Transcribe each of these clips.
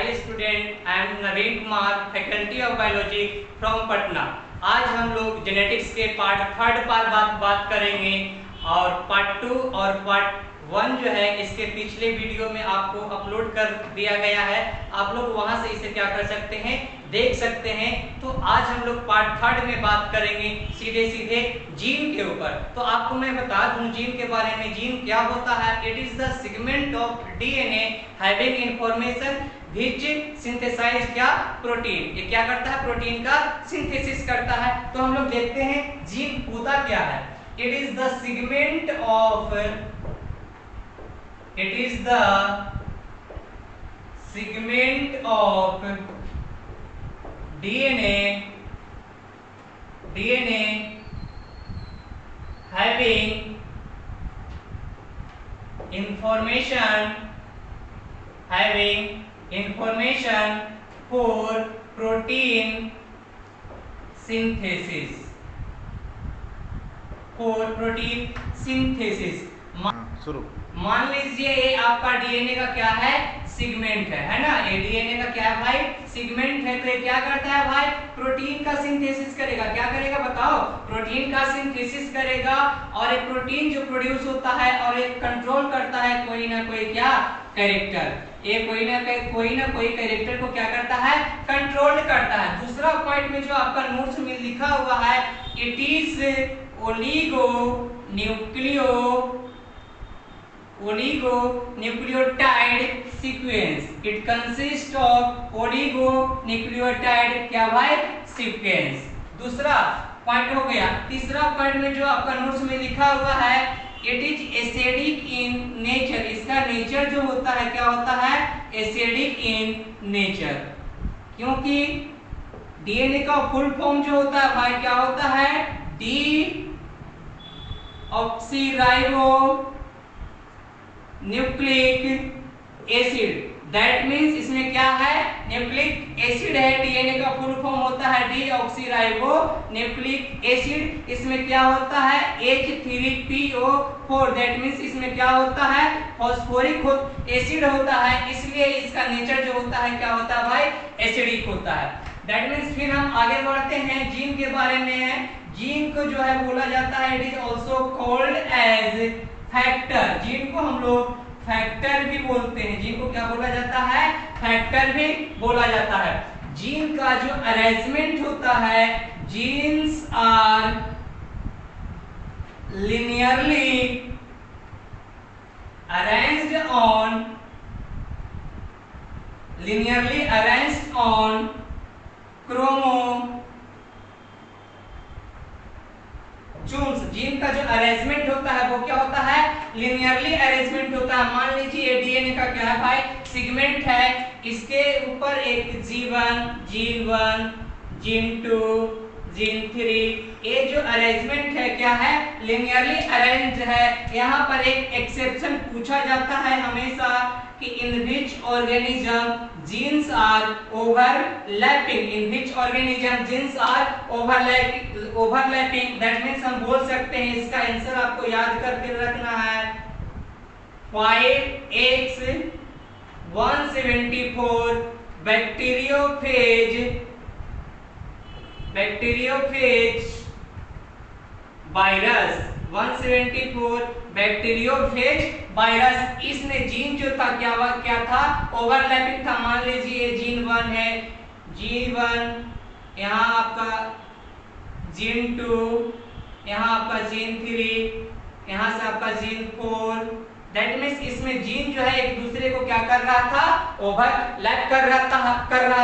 Hi student, I am Naveen Kumar, faculty of biology from Patna. आज हम लोग जेनेटिक्स के पार्ट थर्ड पर बात करेंगे और पार्ट 2 और पार्ट 1 जो है इसके पिछले वीडियो में आपको अपलोड कर दिया गया है। आप लोग वहां से इसे क्या कर सकते हैं, देख सकते हैं। तो आज हम लोग पार्ट थर्ड में बात करेंगे सीधे जीन के ऊपर। तो आपको मैं बता दूं जीन के बारे में। जीन क्या होता है? It is the segment of DNA having information which synthesize क्या प्रोटीन। ये क्या करता है? प्रोटीन का सिंथेसिस करता है। तो हम लोग देखते हैं जीन होता क्या है। It is the segment of DNA having information for protein synthesis शुरू। मान लीजिए ये आपका डीएनए का क्या है? सेगमेंट है ना। ये डीएनए का क्या है भाई? सेगमेंट है। तो ये क्या करता है भाई? प्रोटीन का सिंथेसिस करेगा। क्या करेगा बताओ? प्रोटीन का सिंथेसिस करेगा। और एक प्रोटीन जो प्रोड्यूस होता है और एक कंट्रोल करता है कोई ना कोई क्या कैरेक्टर। ये कोई ना कोई कैरेक्टर को क्या करता है? कंट्रोल करता है। दूसरा पॉइंट में जो आपका नोट्स में लिखा हुआ है, it is oligonucleotide sequence. It consists of oligonucleotide क्या भाई? सीक्वेंस। दूसरा पॉइंट हो गया। तीसरा पॉइंट में जो आपका नोट्स में लिखा हुआ है, it is acidic in nature. इसका नेचर जो होता है क्या होता है? Acidic in nature. क्योंकि डीएनए का फुल फॉर्म जो होता है भाई क्या होता है? Deoxyribonucleic acid. That means इसमें क्या है? न्यूक्लिक एसिड है। डीएनए का फुल फॉर्म होता है डीऑक्सीराइबो न्यूक्लिक एसिड। इसमें क्या होता है? H3PO4। दैट मींस इसमें क्या होता है? फॉस्फोरिक एसिड होता है। इसलिए इसका नेचर जो होता है क्या होता है भाई? एसिडिक होता है। दैट मींस फिर हम आगे बढ़ते हैं, जीन के बारे में। जीन को जो है बोला जाता है, it is also called age factor. Gene को हम लोग फैक्टर भी बोलते हैं। जीन को क्या बोला जाता है? फैक्टर भी बोला जाता है। जीन का जो अरेंजमेंट होता है, genes are linearly arranged on chromosomes। Gene का जो अरेंजमेंट होता है वो क्या होता है? लिनियरली अरेंजमेंट होता है। मान लीजिए ये डीएनए का क्या है भाई? सेगमेंट है। इसके ऊपर एक G1, जीन 2, जीन 3। ये जो अरेंजमेंट है क्या है? लिनियरली अरेंज्ड है। यहाँ पर एक एक्सेप्शन पूछा जाता है हमेशा कि in which organism genes are overlapping. That means हम बोल सकते हैं इसका आंसर आपको याद करके रखना है 5x 174 bacteriophage virus. 174 bacteriophage virus. इसने जीन जो था क्या था? ओवरलैपिंग था। मान लीजिए जीन 1 है, G1, यहाँ आपका जीन 2, यहाँ आपका जीन 3, यहाँ से आपका जीन 4। दैट मींस इसमें जीन जो है एक दूसरे को क्या कर रहा था? ओवरलैप कर रहा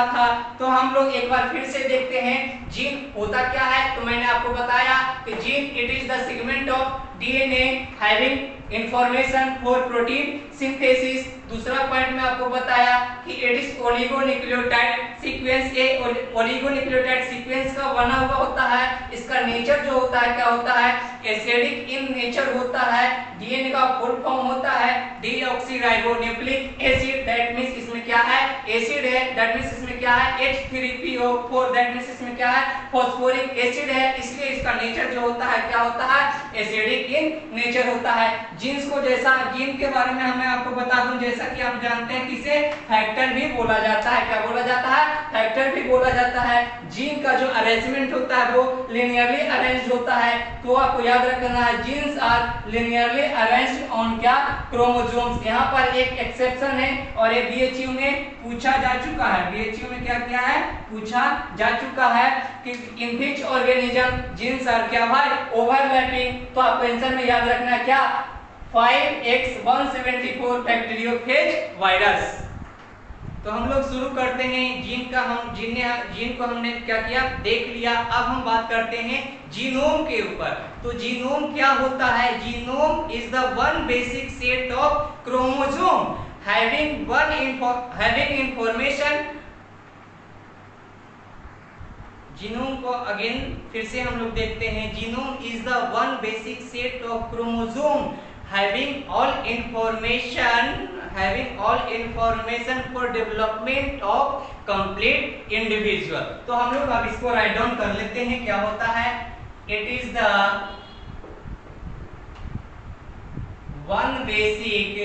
था। तो हम लोग एक बार फिर से देखते हैं जीन होता क्या है। तो मैंने आपको बताया कि gene it is the segment of DNA having information for protein synthesis. दूसरा पॉइंट में आपको बताया कि it is oligonucleotide sequence A oligonucleotide sequence का बना हुआ होता है। इसका नेचर जो होता है क्या होता है, एसिडिक इन नेचर होता है। डीएनए का फुल फॉर्म होता है डीऑक्सीराइबोन्यूक्लिक एसिड, दैट मींस इसमें क्या है, एसिड है, दैट मींस इसमें क्या है, H3PO4, दैट मींस इसमें क्या है, फास्फोरिक एसिड है। इसलिए इसका नेचर जो होता है क्या होता है, एसिडिक इन नेचर होता है। जीन्स को जैसा, जीन के बारे में हमें आपको बता दूं, जैसा कि आप जानते हैं कि इसे फैक्टर भी बोला जाता है। क्या बोला जाता है, फैक्टर भी बोला जाता है। जीन का जो अरेंजमेंट होता है वो लिनियरली अरेंज्ड होता है। तो आपको याद रखना है, genes are linearly arranged on क्या, क्रोमोसोम्स। यहाँ पर एक एक्सेप्शन है और ये बीएचयू में पूछा जा चुका है, बीएचयू में क्या किया है, पूछा जा चुका है कि in which organism genes are क्या भाई, ओवरलैपिंग। तो आपको आंसर में याद रखना है क्या, 5X174 बैक्टीरियोफेज वायरस। तो हम लोग शुरू करते हैं जीन का। जीन को हमने क्या किया, देख लिया। अब हम बात करते हैं जीनोम के ऊपर। तो जीनोम क्या होता है, genome is the one basic set of chromosome having information। Genome को अगेन फिर से हम लोग देखते हैं। Genome is the one basic set of chromosome having all information for development of complete individual। तो हम लोग अब इसको राइट डाउन कर लेते हैं। क्या होता है, it is the one basic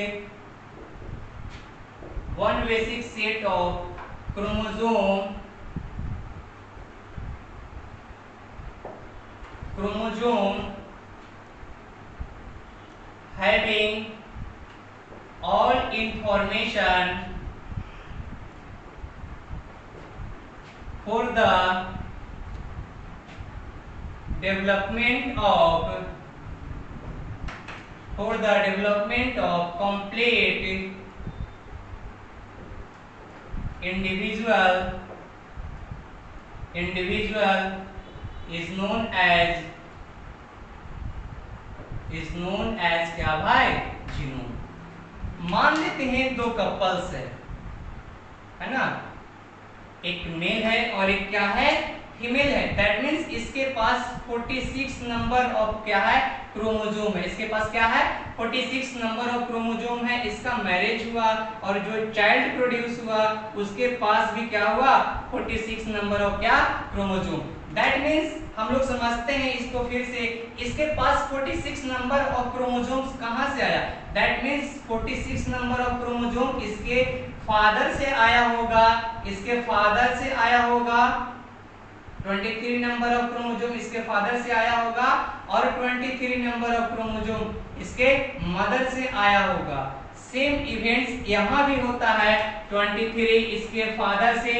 set of chromosome having all information for the development of complete individual is known as क्या भाई, जीनोम। मान लेते हैं दो कपल्स है ना, एक मेल है और एक क्या है, फीमेल है। दैट मींस इसके पास 46 नंबर ऑफ क्या है, क्रोमोसोम है। इसके पास क्या है, 46 नंबर ऑफ क्रोमोसोम है। इसका मैरिज हुआ और जो चाइल्ड प्रोड्यूस हुआ उसके पास भी क्या हुआ, 46 नंबर ऑफ क्या, क्रोमोसोम। दैट मींस हम लोग समझते हैं इसको फिर से, इसके पास 46 नंबर ऑफ क्रोमोसोम्स कहां से आया। That means 46 number of chromosome इसके फादर से आया होगा, इसके फादर से आया होगा। 23 नंबर ऑफ क्रोमोसोम इसके फादर से आया होगा और 23 नंबर ऑफ क्रोमोसोम इसके मदर से आया होगा। सेम इवेंट्स यहाँ भी होता है, 23 इसके फादर से,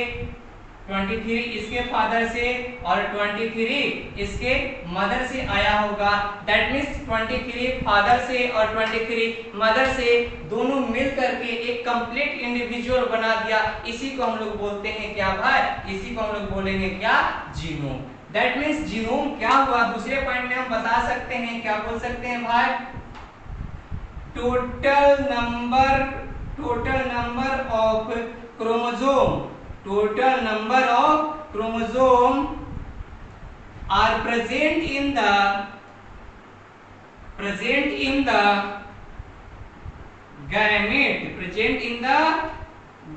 23 इसके फादर से और 23 इसके मदर से आया होगा। दैट मींस 23 फादर से और 23 मदर से दोनों मिल करके एक कंप्लीट इंडिविजुअल बना दिया। इसी को हम लोग बोलते हैं क्या भाई, इसी को हम लोग बोलेंगे क्या, जीनोम। दैट मींस जीनोम क्या हुआ, दूसरे पॉइंट में हम बता सकते हैं, क्या बोल सकते हैं भाई, total number of chromosome are present in the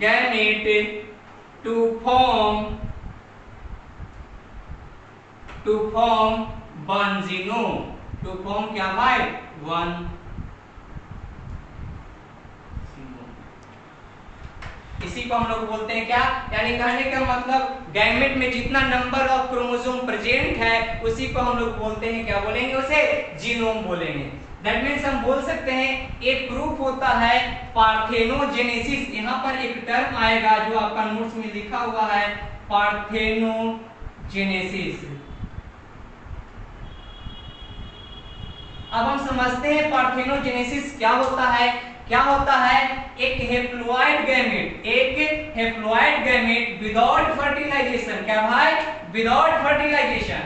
gamete to form one genome, to form क्या भाई, one। इसी को हम लोग बोलते हैं क्या, यानी कहने का मतलब गैमेट में जितना नंबर ऑफ क्रोमोसोम प्रेजेंट है उसी को हम लोग बोलते हैं, क्या बोलेंगे उसे, जीनोम बोलेंगे। दैट मींस हम बोल सकते हैं एक प्रूफ होता है पार्थेनोजेनेसिस। यहाँ पर एक टर्म आएगा जो आपका नोट्स में लिखा हुआ है, पार्थेनोजेनेसिस। अब हम समझते हैं पार्थेनोजेनेसिस क्या होता है। क्या होता है, एक हेप्लॉइड गैमेट विदाउट फर्टिलाइजेशन, क्या भाई, विदाउट फर्टिलाइजेशन,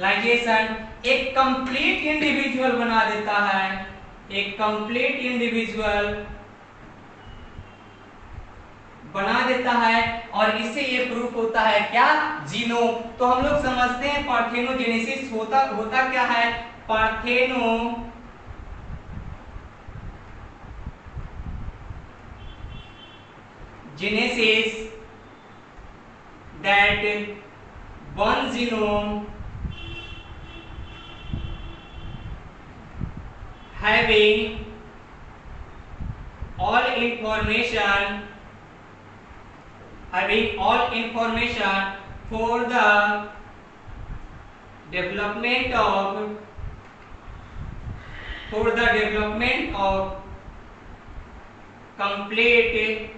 लाइजेशन एक कंप्लीट इंडिविजुअल बना देता है, एक कंप्लीट इंडिविजुअल बना देता है, और इससे ये प्रूफ होता है क्या, जीनोम। तो हम लोग समझते हैं पार्थेनोजेनेसिस होता क्या है, parthenogenesis that one genome having all information for the development of complete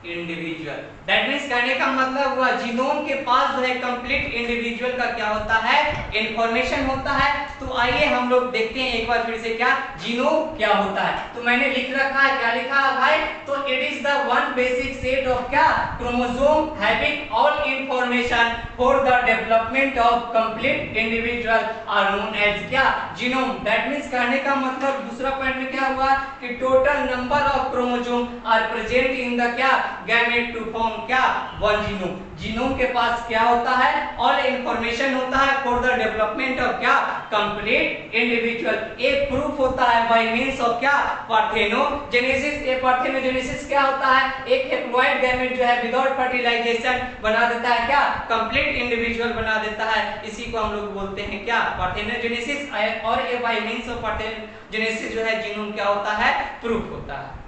individual. That means कहने का मतलब हुआ जीनोम के पास जो है कंप्लीट इंडिविजुअल का क्या होता है, इंफॉर्मेशन होता है। तो आइए हम लोग देखते हैं एक बार फिर से क्या जीनोम क्या होता है। तो मैंने लिख रखा है, क्या लिखा है भाई, तो it is the one basic set of क्या, chromosome having all information for the development of complete individual are known as क्या, जीनोम। दैट मीन्स कहने का मतलब दूसरा पॉइंट में क्या हुआ कि total number of chromosome are present in the क्या, गैमेट टू फॉर्म क्या, वन जीनोम। जीनोम के पास क्या होता है, ऑल इंफॉर्मेशन होता है फॉर द डेवलपमेंट ऑफ क्या, कंप्लीट इंडिविजुअल। एक प्रूफ होता है बाय मींस ऑफ क्या, पार्थेनोजेनेसिस। ये पार्थेनोजेनेसिस क्या होता है, एक हैप्लॉइड गैमेट जो है विदाउट फर्टिलाइजेशन बना देता है क्या, कंप्लीट इंडिविजुअल बना देता है। इसी को हम लोग बोलते हैं क्या, पार्थेनोजेनेसिस। और ये बाय मींस ऑफ पार्थेनोजेनेसिस जो है जीनोम क्या होता है, प्रूफ होता है।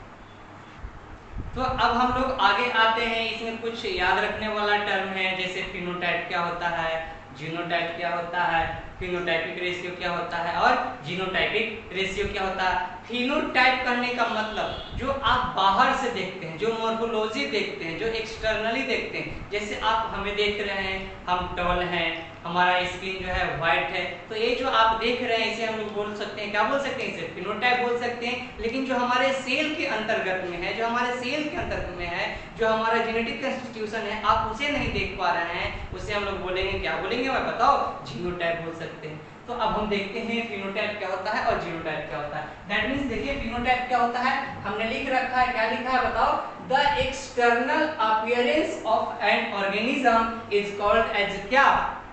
तो अब हम लोग आगे आते हैं, इसमें कुछ याद रखने वाला टर्म है, जैसे फिनोटाइप क्या होता है, जीनोटाइप क्या होता है, फिनोटाइपिक रेशियो क्या होता है, और जीनोटाइपिक रेशियो क्या होता है। फिनोटाइप करने का मतलब जो आप बाहर से देखते हैं, जो मॉर्फोलॉजी देखते हैं, जो एक्सटर्नली देखते हैं, जैसे आप हमें देख रहे हैं, हम टॉल हैं, हमारा स्किन जो है व्हाइट है, तो ये जो आप देख रहे हैं इसे हम लोग बोल सकते हैं, क्या बोल सकते हैं, इसे फिनोटाइप बोल सकते हैं। लेकिन जो हमारे सेल के अंतर्गत में है, जो हमारे सेल के अंतर्गत में है, जो हमारा जेनेटिक कंस्टिट्यूशन है, आप उसे नहीं देख पा रहे हैं, उसे हम लोग बोलेंगे, क्या बोलेंगे भाई बताओ, जीनोटाइप बोल सकते हैं। तो अब हम देखते हैं फिनोटाइप क्या होता है और जीनोटाइप क्या होता है। दैट मींस देखिए फिनोटाइप क्या होता है, हमने लिख रखा है, क्या लिखा है बताओ, the external appearance of an organism is called as क्या,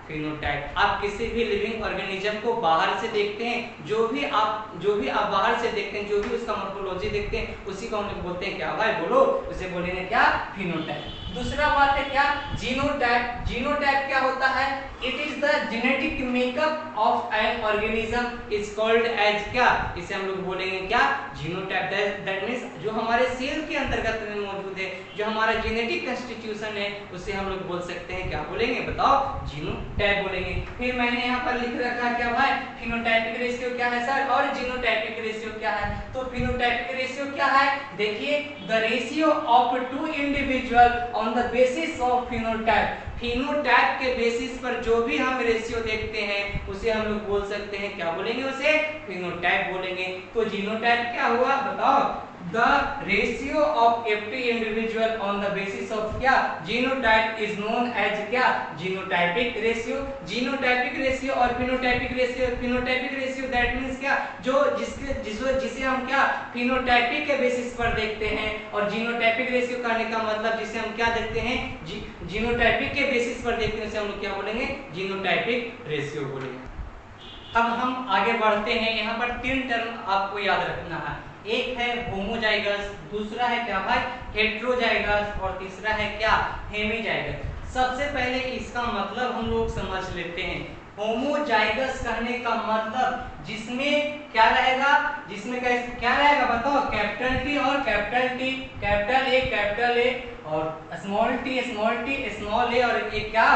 फिनोटाइप। आप किसी भी लिविंग ऑर्गेनिज्म को बाहर से देखते हैं, जो भी आप बाहर से देखते हैं, जो भी उसका मॉर्फोलॉजी देखते हैं, उसी को हम लोग बोलते हैं क्या भाई बोलो, उसे बोलेंगे क्या, फिनोटाइप। दूसरा बात है क्या, जीनोटाइप। जीनोटाइप क्या होता है, it is the genetic makeup of an organism is called as क्या, इसे हम लोग बोलेंगे क्या, जीनोटाइप। दैट मींस जो हमारे सेल के अंतर्गत में मौजूद है, जो हमारा जेनेटिक कंस्टिट्यूशन है, उसे हम लोग बोल सकते हैं, क्या बोलेंगे बताओ, जीनोटाइप बोलेंगे। फिर मैंने यहाँ पर लिख रखा है क्या भाई, फिनोटाइपिक रेशियो क्या है सर, और जीनोटाइपिक रेशियो क्या है। तो फिनोटाइपिक रेशियो क्या है, देखिए, the ratio of two individual on the basis of phenotype. Phenotype के बेसिस पर जो भी हम रेशियो देखते हैं, उसे हम लोग बोल सकते हैं, क्या बोलेंगे, उसे फिनोटाइप बोलेंगे। तो जीनोटाइप क्या हुआ बताओ, the ratio of every individual on the basis of क्या, genotype is known as क्या, genotypic ratio। genotypic ratio और phenotypic ratio that means क्या, जिसे हम क्या, phenotypic के बेसिस पर देखते हैं, और genotypic ratio करने का मतलब जिसे हम क्या देखते हैं, genotypic के बेसिस पर देखते हैं, उसे हम लोग क्या बोलेंगे, genotypic ratio बोलेंगे। अब हम आगे बढ़ते हैं, यहाँ पर तीन टर्म आपको याद रखना है, एक है होमोजाइगस, दूसरा है क्या भाई, हेट्रोजाइगस, और तीसरा है क्या, हेमीजाइगस। सबसे पहले इसका मतलब हम लोग समझ लेते हैं। होमोजाइगस कहने का मतलब जिसमें क्या रहेगा, जिसमें क्या रहेगा बताओ, कैपिटल टी और कैपिटल टी, कैपिटल ए और स्मॉल टी स्मॉल ए, और एक क्या,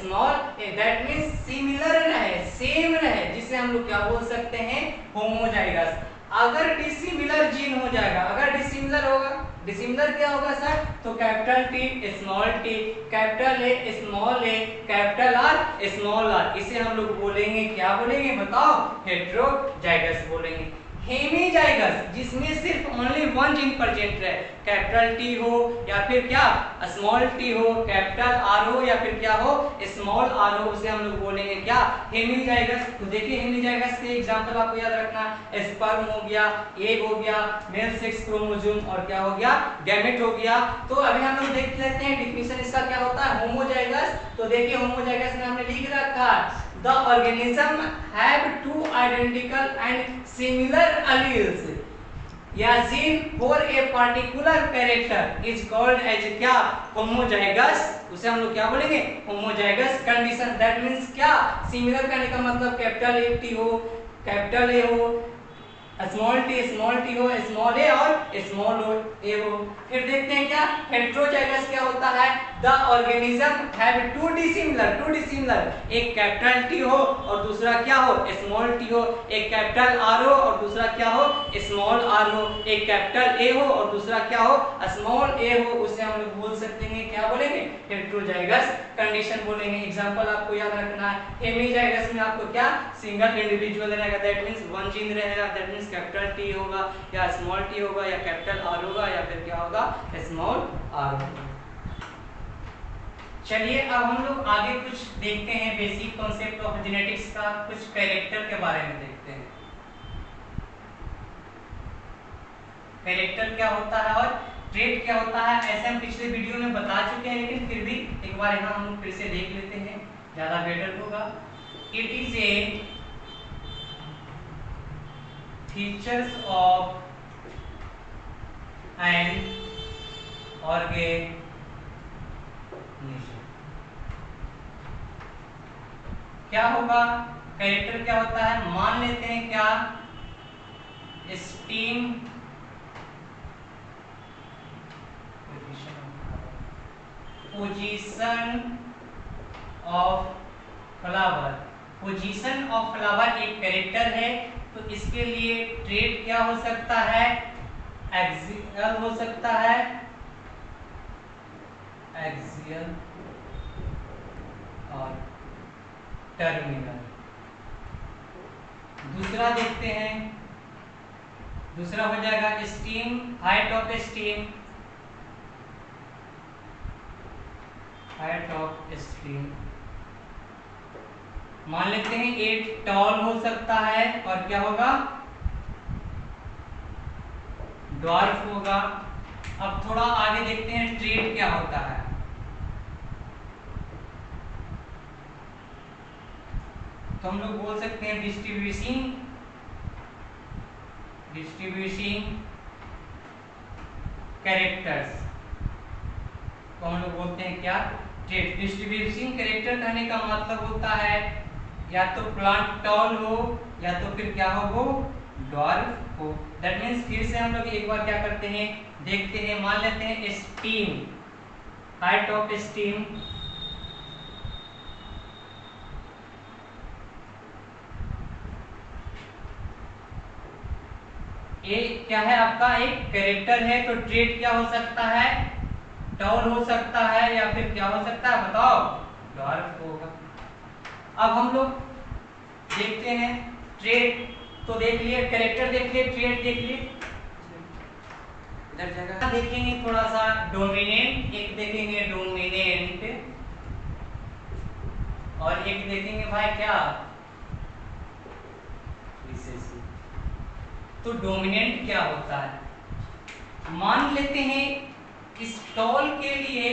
small A. That means similar रहे, सेम रहे, जिसे हम लोग क्या बोल सकते हैं, होमोजाइगस। अगर डिसिमिलर जीन हो जाएगा, अगर डिसिमिलर होगा, डिसिमिलर क्या होगा सर, तो capital T small T, capital A small A, capital R small R, इसे हम लोग बोलेंगे, क्या बोलेंगे बताओ, हेट्रोजाइगस बोलेंगे। हेमीजाइगस जिसमें सिर्फ ओनली वन जीन प्रेजेंट है, कैपिटल टी हो या फिर क्या स्मॉल टी हो, कैपिटल आर हो या फिर क्या हो स्मॉल आर हो, उसे हम लोग बोलेंगे क्या हेमीजाइगस। तो देखिए हेमीजाइगस के एग्जांपल आपको याद रखना, स्पर्म हो गया, एग हो गया, मेल सेक्स क्रोमोसोम और क्या हो गया गैमेट हो गया। तो अभी हम लोग देख लेते हैं डिफिनेशन इसका क्या होता है होमोजाइगस। तो देखिए होमोजाइगस में हमने लिख रखा the organism have two identical and similar alleles या gene for a particular character is called as क्या homozygous, उसे हम लोग क्या बोलेंगे homozygous condition। that means क्या सिमिलर करने का मतलब कैपिटल ए टी हो, कैपिटल ए हो, स्मॉल टी हो, स्मॉल ए और स्मॉल ए हो। फिर देखते हैं क्या हेटेरोजाइगस क्या होता है, the organism have to dissimilar, एक कैपिटल टी हो और दूसरा क्या हो स्मॉल टी हो, एक कैपिटल आर हो और दूसरा क्या हो स्मॉल आर हो, एक कैपिटल ए हो और दूसरा क्या हो स्मॉल ए हो, उसे हम लोग बोल सकते हैं क्या बोलेंगे हेटेरोजाइगस कंडीशन बोलेंगे। एग्जांपल आपको याद रखना है, हेमीजाइगस में आपको क्या सिंगल इंडिविजुअल रहेगा, दैट मींस वन जीन रहेगा, दैट मींस कैपिटल टी होगा या स्मॉल टी होगा या कैपिटल आर होगा या फिर क्या होगा स्मॉल आर होगा। चलिए अब हम लोग आगे कुछ देखते हैं बेसिक कॉन्सेप्ट ऑफ जेनेटिक्स का, कुछ कैरेक्टर के बारे में देखते हैं। कैरेक्टर क्या होता है और ट्रेट क्या होता है, ऐसे हम पिछले वीडियो में बता चुके हैं, लेकिन फिर भी एक बार यहाँ हम फिर से देख लेते हैं, ज्यादा बेटर होगा। It is A features of an organism. क्या होगा कैरेक्टर क्या होता है, मान लेते हैं क्या steam position of flower, position of flower एक कैरेक्टर है, तो इसके लिए ट्रेट क्या हो सकता है एक्सियल हो सकता है, एक्सियल और टर्मिनल। दूसरा देखते हैं, दूसरा हो जाएगा steam, height of steam, height of steam मान लेते हैं एक टॉल हो सकता है और क्या होगा ड्वार्फ होगा। अब थोड़ा आगे देखते हैं ट्रेट क्या होता है, तो हम लोग बोल सकते हैं डिस्ट्रीब्यूटिंग कैरेक्टर्स को हम लोग बोलते हैं क्या ट्रेट। डिस्ट्रीब्यूटिंग कैरेक्टर कहने का मतलब होता है या तो प्लांट टॉल हो या तो फिर क्या हो वो ड्वार्फ हो। दैट मींस फिर से हम लोग एक बार क्या करते हैं देखते हैं, मान लेते हैं स्टीम, हाइट ऑफ स्टीम ये क्या है आपका एक कैरेक्टर है, तो ट्रेट क्या हो सकता है टॉल हो सकता है या फिर क्या हो सकता है बताओ ड्वार्फ होगा। अब हम लोग देखते हैं ट्रेट, तो देख लिए कैरेक्टर देख लिए ट्रेट देख लिए, इधर जगह देखेंगे थोड़ा सा डोमिनेंट, एक देखेंगे डोमिनेंट और एक देखेंगे भाई क्या रिसेसिव। तो डोमिनेंट क्या होता है, मान लेते हैं इस टॉल के लिए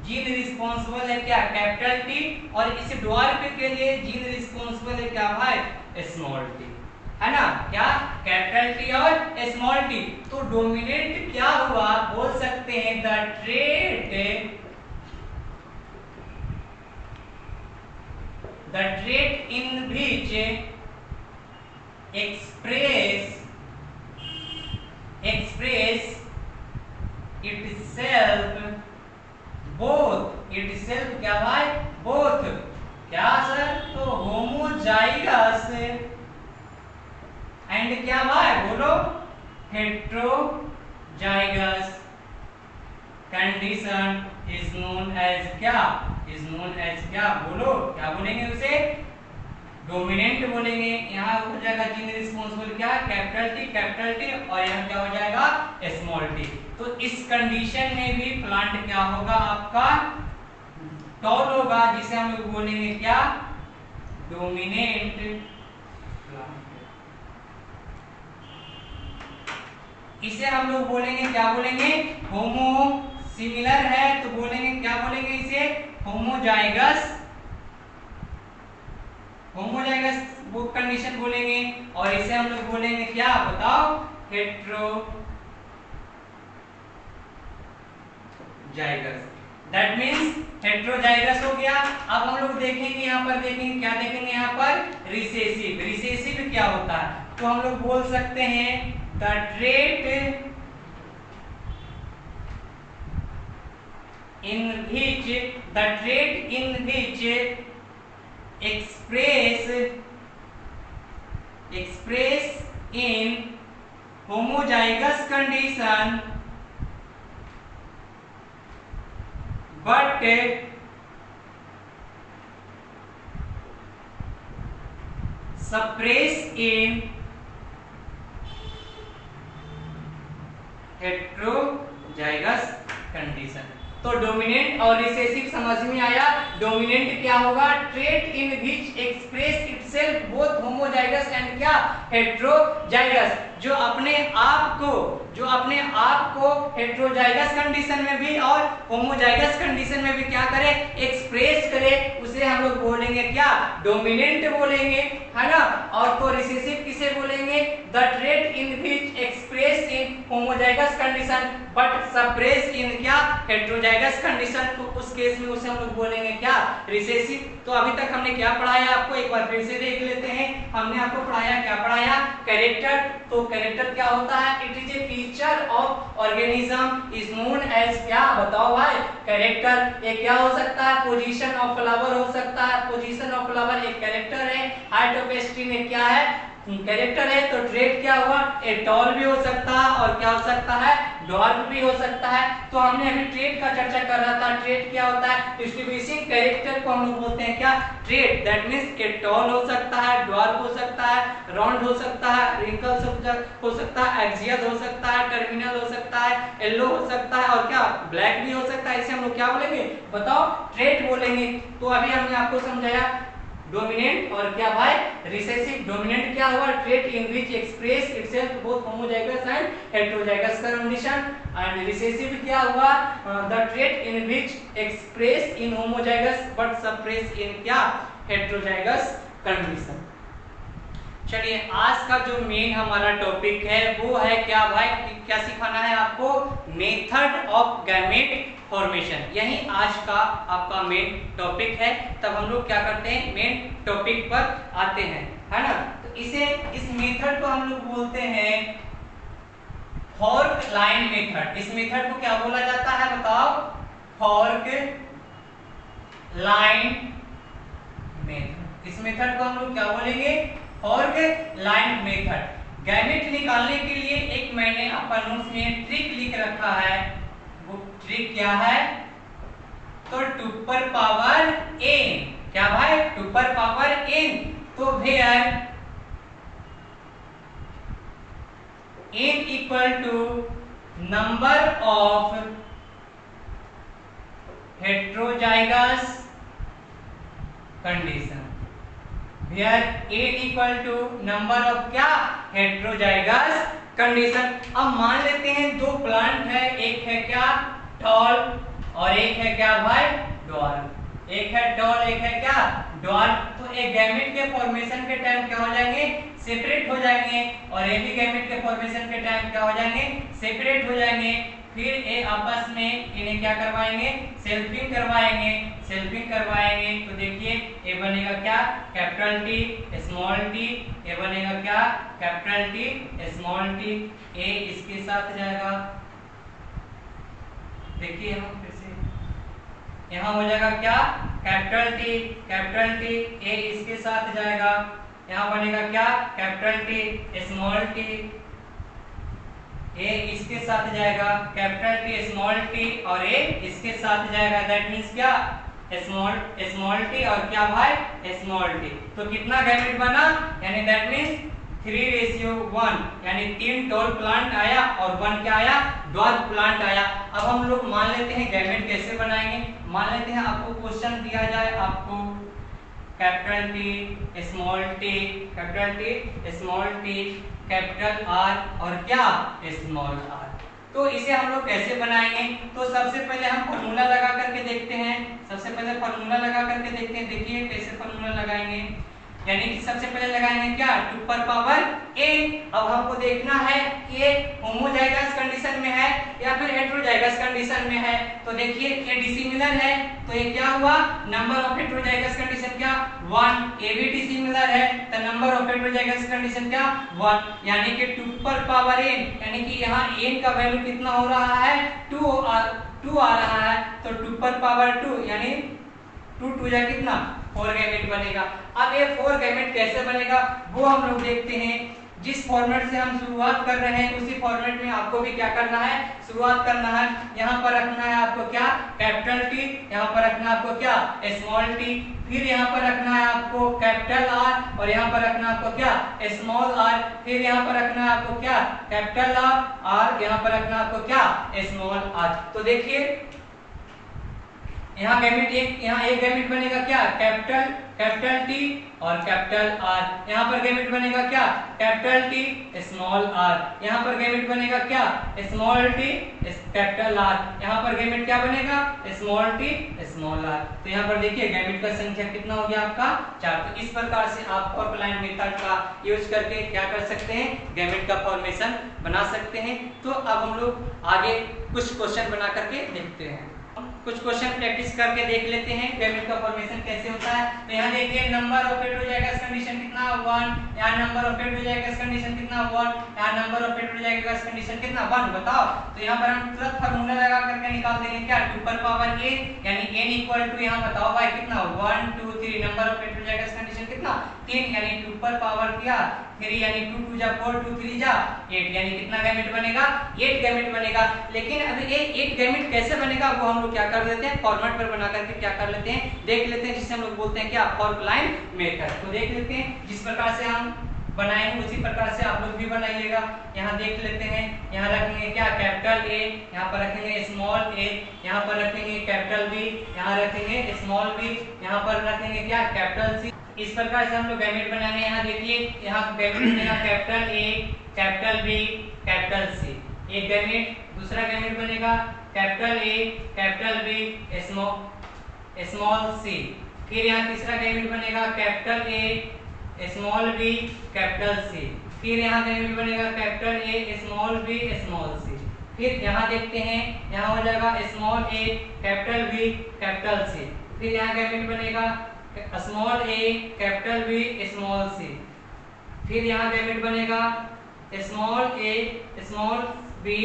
जीन रिस्पॉन्सिबल है क्या कैपिटल टी और इस ड्वार्फ के लिए जीन रिस्पॉन्सिबल है क्या भाई स्मॉल टी, है ना क्या कैपिटल टी और स्मॉल टी। तो डोमिनेंट क्या हुआ बोल सकते हैं the trait in which express itself itself क्या भाई both क्या सर तो होमोजाइगस एंड क्या भाई बोलो heterozygous condition is known as क्या बोलो क्या बोलेंगे उसे डोमिनेंट बोलेंगे, यहाँ हो जाएगा जीन रिस्पॉन्सिबल क्या, कैपिटल टी और यहाँ क्या हो जाएगा स्मॉल टी। तो इस कंडीशन में भी प्लांट क्या होगा आपका टॉल होगा, जिसे हम लोग बोलेंगे क्या, डोमिनेंट प्लांट। इसे हम लोग बोलेंगे क्या बोलेंगे, होमो सिमिलर है तो बोलेंगे क्या बोलेंगे इसे, होमोजाइगस, होमोजाइगस वो कंडीशन बोलेंगे। और इसे हम लोग बोलेंगे क्या बताओ, हेट्रोजाइगस। दैट मींस हेट्रोजाइगस हो गया। अब हम लोग देखेंगे यहाँ पर, देखेंगे क्या देखेंगे यहाँ पर, रिसेसिव। रिसेसिव क्या होता है, तो हम लोग बोल सकते हैं the trait in which express in homozygous condition but suppress in heterozygous condition। तो डोमिनेंट और रिसेसिव समझ में आया। डोमिनेंट क्या होगा, trait in which express itself both homozygous and क्या, हेट्रोजाइगस, जो अपने आप को हेट्रोजाइगस कंडीशन में भी और होमोजाइगस कंडीशन में भी क्या करे, एक्सप्रेस करे, उसे हम लोग बोलेंगे क्या, डोमिनेंट बोलेंगे, है ना। और तो रिसेसिव किसे बोलेंगे, the trait in which express in homozygous condition but suppress in क्या, हेट्रोजाइगस कंडीशन। तो उस केस में उसे हम लोग बोलेंगे क्या, रिसेसिव। तो अभी तक हमने क्या पढ़ाया आपको, एक बार फिर से देख लेते हैं। हमने आपको पढ़ाया, क्या पढ़ाया, कैरेक्टर। तो कैरेक्टर क्या होता है, it is a feature of organism is known as क्या, बताओ भाई, कैरेक्टर। ये क्या हो सकता है, पोजीशन ऑफ फ्लावर हो सकता है, पोजीशन ऑफ फ्लावर एक कैरेक्टर है। हाइट ऑफ स्टेम एक क्या है, कैरेक्टर है। तो ट्रेट क्या हुआ, ए टॉल भी हो सकता है और क्या हो सकता है, ड्वार्फ भी हो सकता है। तो हमने अभी ट्रेट का चर्चा कर रहा था। ट्रेट क्या होता है, डिस्ट्रीब्यूटिंग कैरेक्टर को हम लोग बोलते हैं क्या, trait. That means a tall हो सकता है, ड्वार्फ हो सकता है, राउंड हो सकता है, रिंकल हो सकता है, एक्सियल हो सकता है, टर्मिनल हो सकता है, येलो हो सकता है और क्या, ब्लैक भी हो सकता है। इसे हम लोग क्या बोलेंगे, बताओ, ट्रेट बोलेंगे। तो अभी हमने आपको समझाया डोमिनेंट और क्या भाई, रिसेसिव। डोमिनेंट क्या हुआ, trait in which express itself both homozygous and heterozygous condition. And recessive क्या हुआ, the trait in which express in homozygous but suppress in क्या, हेट्रोजाइगस कंडीशन। चलिए, आज का जो मेन हमारा टॉपिक है वो है क्या भाई, क्या सिखाना है आपको, मेथड ऑफ गैमेट फॉर्मेशन। यही आज का आपका मेन टॉपिक है। तब हम लोग क्या करते हैं, मेन टॉपिक पर आते हैं, है ना। तो इस मेथड को हम लोग बोलते हैं फॉर्क लाइन मेथड। इस मेथड को क्या बोला जाता है बताओ, फॉर्क लाइन मेथड। इस मेथड को हम लोग क्या बोलेंगे, फॉर्क लाइन मेथड। गैमेट निकालने के लिए एक मैंने अपन नोट्स में ट्रिक लिख रखा है। वो ट्रिक क्या है, तो टुपर पावर n, क्या भाई, टुपर पावर n। तो where n equal to number of heterozygous condition, where n equal to number of क्या, हेट्रोजाइगस कंडीशन। अब मान लेते हैं दो प्लांट है, एक है क्या, टॉल और एक है क्या भाई, ड्वार्फ। एक है टॉल, एक है क्या, ड्वार्फ। तो एक गैमेट के फॉर्मेशन के टाइम क्या हो जाएंगे, सेपरेट हो जाएंगे, और एक ही गैमेट के फॉर्मेशन के टाइम क्या हो जाएंगे, सेपरेट हो जाएंगे। फिर ये आपस में इन्हें क्या करवाएंगे, सेल्फिंग करवाएंगे। सेल्फिंग करवाएंगे तो देखिए ये बनेगा क्या, कैपिटल टी स्मॉल टी, ये बनेगा क्या, कैपिटल टी स्मॉल टी। ए इसके साथ जाएगा, देखिए यहाँ फिर से यहाँ हो जाएगा क्या, कैपिटल टी, ए इसके साथ जाएगा, यहाँ बनेगा क्या, कैपिटल टी स्मॉल टी, ए इसके साथ जाएगा, कैपिटल टी स्मॉल टी और ए इसके साथ जाएगा। दैट मींस क्या, स्मॉल टी और क्या भाई स्मॉल टी। तो कितना गैमेट बना, यानी दैट मीन्स 3:1, यानी 3 टॉल प्लांट आया और 1 क्या आया, ड्वार्फ प्लांट आया। अब हम लोग मान लेते हैं गैमेट कैसे बनाएंगे। मान लेते हैं आपको क्वेश्चन दिया जाए, आपको capital T small T, capital T small T, capital R और क्या स्मॉल आर। तो इसे हम लोग कैसे बनाएंगे, तो सबसे पहले हम फॉर्मूला लगा करके देखते हैं। सबसे पहले फॉर्मूला लगा करके देखते हैं। देखिए कैसे फॉर्मूला लगाएंगे, यानी कि सबसे पहले लगाएंगे क्या, 2 पर पावर n। अब हमको देखना है कि ये होमोजाइगस कंडीशन में है या फिर हेटेरोजाइगस कंडीशन में है। तो देखिए ये डिसिमिलर है, तो ये क्या हुआ, नंबर ऑफ हेटेरोजाइगस कंडीशन क्या 1, ये भी डिसिमिलर है तो नंबर ऑफ हेटेरोजाइगस कंडीशन क्या 1, यानी कि 2 पर पावर n, यानी कि यहाँ n का वैल्यू कितना हो रहा है 2 आ रहा है। तो 2 पर पावर 2 यानी 2 जा कितना 4 गैमेट बनेगा। अब ये 4 गैमेट कैसे बनेगा वो हम लोग देखते हैं। जिस फॉर्मेट से हम शुरुआत कर रहे हैं उसी फॉर्मेट में आपको भी क्या करना है, शुरुआत करना है। यहाँ पर रखना है आपको क्या, कैपिटल टी, यहाँ पर रखना है आपको क्या स्मॉल टी, फिर यहाँ पर रखना है आपको कैपिटल आर और यहाँ पर रखना है आपको क्या स्मॉल आर, फिर यहाँ पर रखना है आपको क्या कैपिटल आर, यहाँ पर रखना है आपको क्या स्मॉल आर। तो देखिए यहाँ गैमेट यहाँ एक गैमेट बनेगा क्या कैपिटल टी और कैपिटल आर। यहाँ पर गैमेट बनेगा क्या कैपिटल टी स्मॉल आर। यहाँ पर गैमेट बनेगा क्या स्मॉल टी कैपिटल आर। यहाँ पर गैमेट क्या बनेगा स्मॉल टी स्मॉल आर। तो यहाँ पर देखिए गैमेट का संख्या कितना हो गया आपका 4। तो इस प्रकार से आप फॉर्मुलाइन मेथड का यूज करके क्या कर सकते हैं, गैमेट का फॉर्मेशन बना सकते हैं। तो अब हम लोग आगे कुछ क्वेश्चन बना करके देखते हैं। कुछ क्वेश्चन प्रैक्टिस करके देख लेते हैं गैमेट का फॉर्मेशन कैसे होता है। तो यहाँ देखिए नंबर ऑफ हेटेरोजाइगस कंडीशन कितना 1, यहाँ नंबर ऑफ हेटेरोजाइगस कंडीशन कितना 1, यहाँ नंबर ऑफ हेटेरोजाइगस कंडीशन कितना 1 बताओ। तो यहाँ पर हम तुरंत फार्मूला लगा करके निकाल देंगे क्या 2 पर पावर a, यानी n इक्वल टू यहाँ बताओ भाई कितना 1 2 3, नंबर ऑफ हेटेरोजाइगस कंडीशन कितना 3, यानी 2 पर पावर क्या 3, यानी 2 2 जा 4 2 3 जा 8, यानी कितना गैमेट बनेगा 8 गैमेट बनेगा। लेकिन अभी ये 8 गैमेट कैसे बनेगा वो हम लोग क्या कर देते हैं, फॉर्मेट पर बना करके क्या कर लेते हैं, देख लेते हैं, जिससे हम लोग बोलते हैं क्या फॉर्मलाइन मेथड। तो देख लेते हैं जिस प्रकार से हम बनाएंगे उसी प्रकार से आप लोग भी बनाइएगा। यहाँ देख लेते हैं, यहाँ रखेंगे क्या कैपिटल ए, यहाँ पर रखेंगे स्मॉल ए, यहाँ पर रखेंगे कैपिटल बी, यहाँ रखेंगे स्मॉल बी, यहाँ पर रखेंगे क्या कैपिटल सी। इस प्रकार से हम लोग गैमेट बनाएंगे। यहाँ देखिए यहाँ गैमेट बनेगा capital A, capital B, capital C, एक गैमेट। दूसरा गैमेट बनेगा capital A, capital B, small C. फिर यहाँ तीसरा गैमेट बनेगा capital A, small B, capital C. फिर यहाँ गैमेट बनेगा capital A, small B, small C. फिर यहाँ देखते हैं, यहाँ हो जाएगा small A, capital B, capital C. फिर यहाँ गैमेट बनेगा small A, capital B, small C. फिर यहाँ गैमेट बनेगा small A, small B,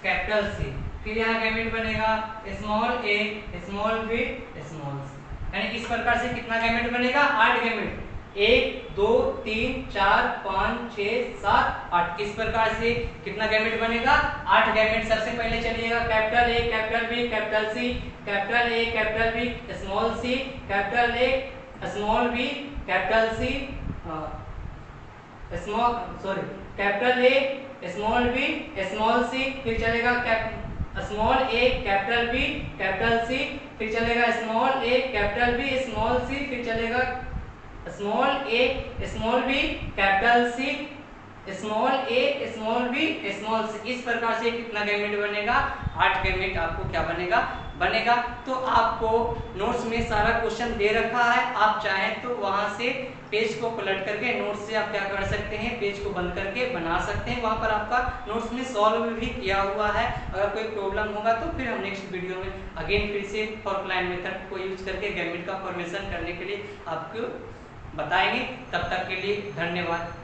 capital C. फिर यहाँ गैमेट बनेगा small A, small B, small सी। यानी इस प्रकार से कितना गैमेट बनेगा 8 गैमेट, 1 2 3 4 5 6 7 8। इस प्रकार से कितना गैमेट बनेगा 8 गैमेट। सबसे पहले चलिएगा capital A, capital B, capital C, capital A, capital B, small C, capital A, small B, capital C, capital A, small B, small C. फिर चलेगा small A, capital B, capital C. फिर चलेगा small A, capital B, small C. फिर चलेगा small A, small B, capital C, small A, small B, small C. इस प्रकार से कितना गैमेट बनेगा 8 गैमेट आपको क्या बनेगा। तो आपको नोट्स में सारा क्वेश्चन दे रखा है, आप चाहें तो वहां से पेज को पलट करके नोट्स से आप क्या कर सकते हैं, पेज को बंद करके बना सकते हैं। वहां पर आपका नोट्स में सॉल्व भी किया हुआ है। अगर कोई प्रॉब्लम होगा तो फिर हम नेक्स्ट वीडियो में अगेन फिर से फॉर्मलाइन मेथड को यूज करके गैमेट का फॉर्मेशन करने के लिए आपको बताएंगे। तब तक के लिए धन्यवाद।